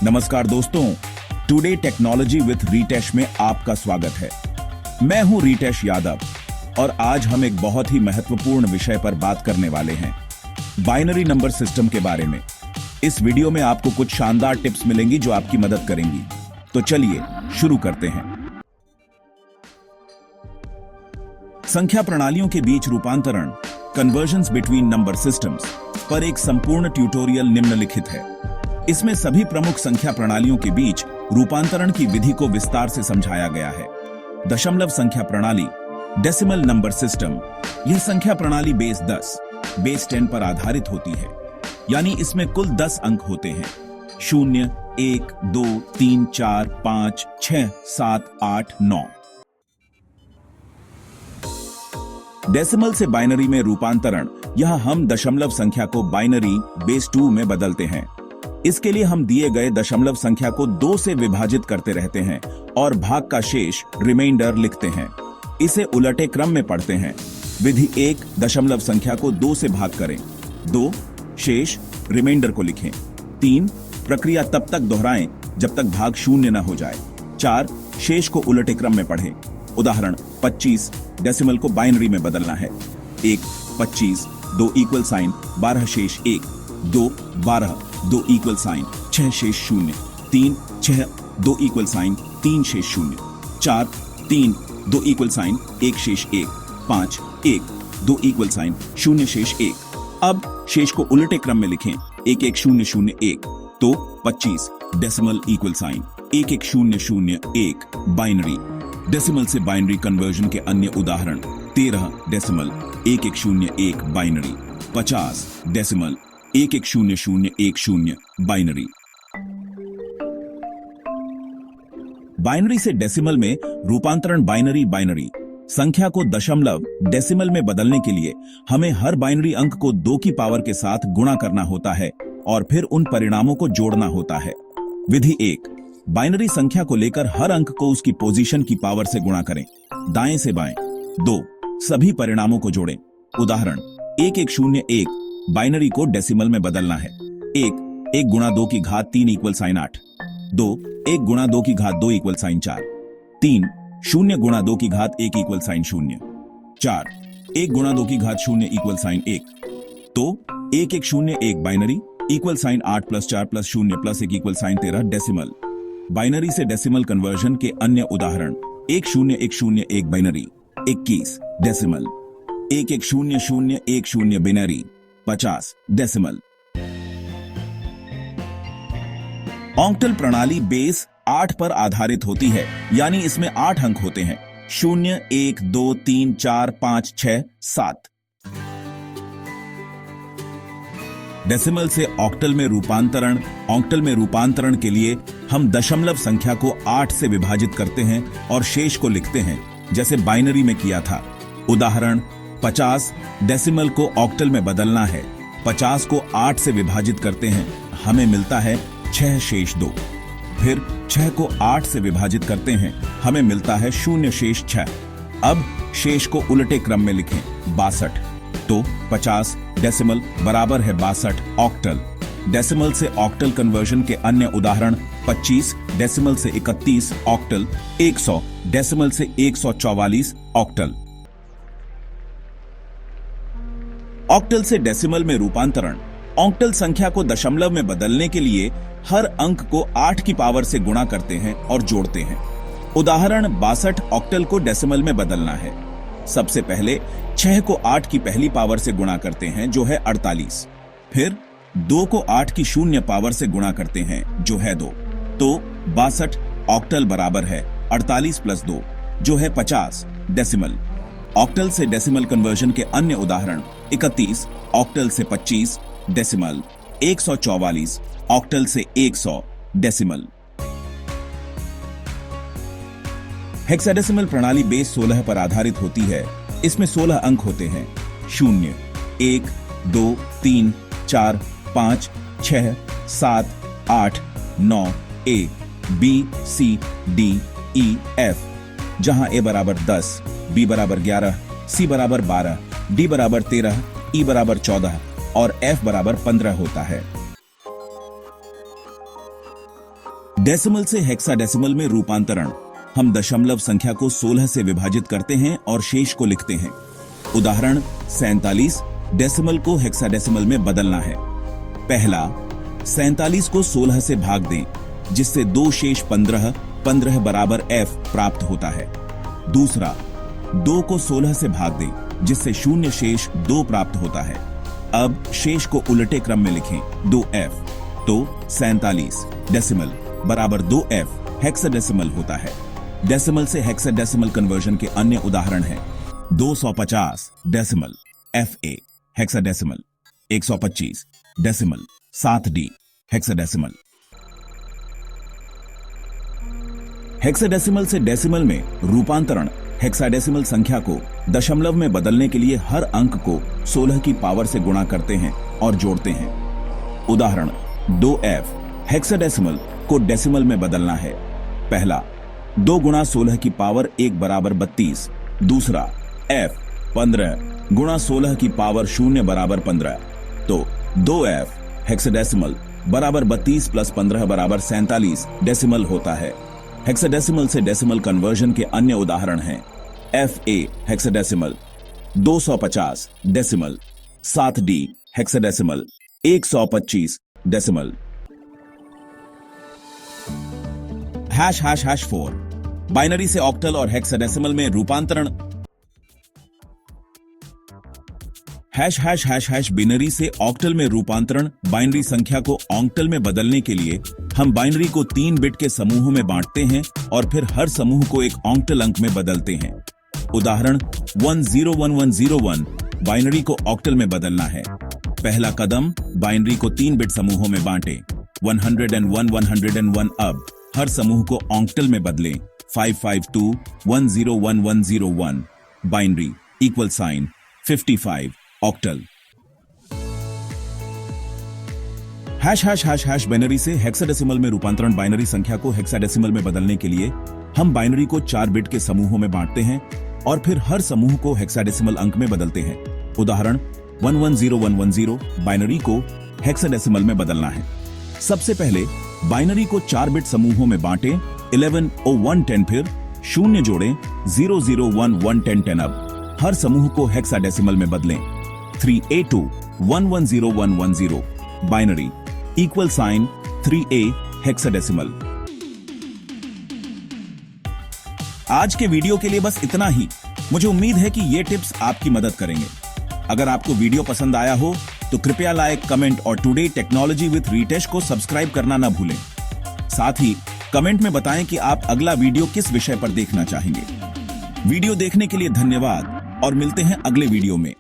नमस्कार दोस्तों, today technology with Ritesh में आपका स्वागत है। मैं हूं रितेश यादव और आज हम एक बहुत ही महत्वपूर्ण विषय पर बात करने वाले हैं, बाइनरी नंबर सिस्टम के बारे में। इस वीडियो में आपको कुछ शानदार टिप्स मिलेंगी जो आपकी मदद करेंगी। तो चलिए शुरू करते हैं। संख्या प्रणालियों के बीच रूपांतरण, कन्वर्जन्स बिटवीन नंबर सिस्टम्स पर एक संपूर्ण ट्यूटोरियल निम्नलिखित है। इसमें सभी प्रमुख संख्या प्रणालियों के बीच रूपांतरण की विधि को विस्तार से समझाया गया है। दशमलव संख्या प्रणाली, डेसिमल नंबर सिस्टम। यह संख्या प्रणाली बेस 10, बेस 10 पर आधारित होती है, यानी इसमें कुल 10 अंक होते हैं। 0, 1, 2, 3, 4, 5, 6, 7, 8, 9। डेसिमल से बाइनरी में रूपांतरण, यह हम दशमलव संख्या को बाइनरी बेस 2 में बदलते हैं। इसके लिए हम दिए गए दशमलव संख्या को 2 से विभाजित करते रहते हैं और भाग का शेष रिमाइंडर लिखते हैं। इसे उलटे क्रम में पढ़ते हैं। विधि 1, दशमलव संख्या को 2 से भाग करें। 2, शेष रिमाइंडर को लिखें। 3, प्रक्रिया तब तक दोहराएं जब तक भाग 0 न हो जाए। 4, शेष को उलटे क्रम में पढ़ें। उदाहरण 25, डेसिमल को बाइनरी में बदलना है। 1, 25, 2 इक्वल साइन, 12 शेष 1, 2, 12, 2 इक्वल साइन, 6 शेष 0, 3, 6, 2 इक्वल साइन, 3 शेष 0, 4, 3, 2 इक्वल साइन, 1 शेष 1, 5, 1, 2 इक्वल साइन, 0 शेष 1। अब शेष को उलटे क्रम में लिखें। 1, 1, 0, 0, 1, तो 25, decimal equal sign, 1, 1, 0, 0, 1, binary. Decimal से बाइनरी कन्वर्जन के अन्य उदाहरण 13 decimal, 1, 1, 0, 1, binary. 50 decimal, 1, 1, 0, 0, 1, 0, binary. Binary से डेसिमल में रूपांतरण बाइनरी संख्या को दशमलव डेसिमल में बदलने के लिए हमें हर बाइनरी अंक को 2 की पावर के साथ गुणा करना होता है और फिर उन परिणामों को जोड़ना होता है। विधि 1, बाइनरी संख्या को लेकर हर अंक को उसकी पोजीशन की पावर से गुणा करें, दाएं से बाएं। 2, सभी परिणामों को जोड़ें। उदाहरण 1, 1, 0, 1, बाइनरी को डेसिमल में बदलना है। 1 गुणा 2 की घात 3 इक्वल साइन 8। 2, 1 गुणा 2 की घात 2 इक्वल साइन 4। 3, 0 गुणा 2 की घात 1 इक्वल साइन 0। 4, 1 गुणा 2 की घात 0 इक्वल साइन 1। तो 1, 1, 0, 1 binary equal sign 8 + 4 + 0 + 1 equal sign 13 decimal. Binary से डेसिमल कन्वर्जन के अन्य उदाहरण 1, 0, 1, 0, 1 binary, 21 decimal. 1, 1, 0, 0, 1, 0 binary, 50 decimal. Octal प्रणाली बेस 8 पर आधारित होती है, यानी इसमें 8 अंक होते हैं। 0, 1, 2, 3, 4, 5, 6, 7। डेसिमल से ऑक्टल में रूपांतरण के लिए हम दशमलव संख्या को 8 से विभाजित करते हैं और शेष को लिखते हैं, जैसे बाइनरी में किया था। उदाहरण 50, डेसिमल को ऑक्टल में बदलना है। 50 को 8 से विभाजित करते हैं, हमें मिलता है 6 शेष 2। फिर 6 को 8 से विभाजित करते हैं, हमें मिलता है 0 शेष 6। अब शेष को उलटे क्रम में लिखें, 62। तो 50 डेसिमल बराबर है 62 ऑक्टल। डेसिमल से ऑक्टल कन्वर्जन के अन्य उदाहरण 25 डेसिमल से 31 ऑक्टल, 100 डेसिमल से 144 ऑक्टल। ऑक्टल से डेसिमल में रूपांतरण, ऑक्टल संख्या को दशमलव में बदलने के लिए हर अंक को 8 की पावर से गुणा करते हैं और जोड़ते हैं। उदाहरण 62 ऑक्टल को डेसिमल में बदलना है। सबसे पहले 6 को 8 की पहली पावर से गुणा करते हैं, जो है 48। फिर 2 को 8 की 0 पावर से गुणा करते हैं, जो है 2। तो 62 ऑक्टल बराबर है 48 + 2, जो है 50 डेसिमल। ऑक्टल से डेसिमल कन्वर्जन के अन्य उदाहरण 31 ऑक्टल से 25 डेसिमल, 144 ऑक्टल से 100 डेसिमल। हेक्साडेसिमल प्रणाली बेस 16 पर आधारित होती है। इसमें 16 अंक होते हैं। 0, 1, 2, 3, 4, 5, 6, 7, 8, 9, A, B, C, D, E, F, जहां A बराबर 10, B बराबर 11, C बराबर 12, D बराबर 13, E बराबर 14 और F बराबर 15 होता है। डेसिमल से हेक्साडेसिमल में रूपांतरण। हम दशमलव संख्या को 16 से विभाजित करते हैं और शेष को लिखते हैं। उदाहरण 47, डेसिमल को हेक्साडेसिमल में बदलना है। पहला, 47 को 16 से भाग दें, जिससे 2 शेष 15 बराबर f प्राप्त होता है। दूसरा, 2 को 16 से भाग दें, जिससे 0 शेष 2 प्राप्त होता है। अब शेष को उलटे क्रम में लिखें, 2f। तो 47 डेसिमल बराबर 2f हेक्साडेसिमल होता है। डेसिमल से हेक्साडेसिमल कन्वर्जन के अन्य उदाहरण हैं 250 decimal fa hexadecimal, 125 decimal 7d hexadecimal. Hexadecimal से डेसिमल में रूपांतरण। हेक्साडेसिमल संख्या को दशमलव में बदलने के लिए हर अंक को 16 की पावर से गुणा करते हैं और जोड़ते हैं। उदाहरण 2f, हेक्साडेसिमल को डेसिमल में बदलना है। पहला, 2 गुणा 16 की पावर 1 बराबर 32। दूसरा, f 15 गुणा 16 की पावर 0 बराबर 15। तो 2f हेक्साडेसिमल बराबर 32 प्लस 15 बराबर 47 डेसिमल होता है। हेक्साडेसिमल से डेसिमल कन्वर्जन के अन्य उदाहरण हैं fa hexadecimal, 250 decimal, 7d hexadecimal, 125 decimal. ###4 binary से ऑक्टल और हेक्साडेसिमल में रूपांतरण। ###बाइनरी से ऑक्टल में रूपांतरण। बाइनरी संख्या को ऑक्टल में बदलने के लिए हम बाइनरी को 3 बिट के समूहों में बांटते हैं और फिर हर समूह को एक ऑक्टल अंक में बदलते हैं। उदाहरण 101101 बाइनरी को ऑक्टल में बदलना है। पहला कदम, बाइनरी को 3 बिट समूहों में बांटें। 101 अब हर समूह को ऑक्टल में बदलें। 552 101101 binary equal sign 55 octal. ### Binary से हेक्साडेसिमल में रूपांतरण। बाइनरी संख्या को हेक्साडेसिमल में बदलने के लिए हम बाइनरी को 4 बिट के समूहों में बांटते हैं और फिर हर समूह को हेक्साडेसिमल अंक में बदलते हैं। उदाहरण 110110 बाइनरी को हेक्साडेसिमल में बदलना है। सबसे पहले बाइनरी को 4 बिट समूहों में बांटें। 11 O 1 10, फिर 0 जोड़ें, 001 1 10 अब हर समूह को हेक्साडेसिमल में बदलें। 3A2 110110 binary equal sign 3A hexadecimal. आज के वीडियो के लिए बस इतना ही। मुझे उम्मीद है कि ये टिप्स आपकी मदद करेंगे। अगर आपको वीडियो पसंद आया हो तो कृपया लाइक, कमेंट और टुडे टेक्नोलॉजी विद रितेश को सब्सक्राइब करना ना भूलें। साथ ही कमेंट में बताएं कि आप अगला वीडियो किस विषय पर देखना चाहेंगे। वीडियो देखने के लिए धन्यवाद और मिलते हैं अगले वीडियो में।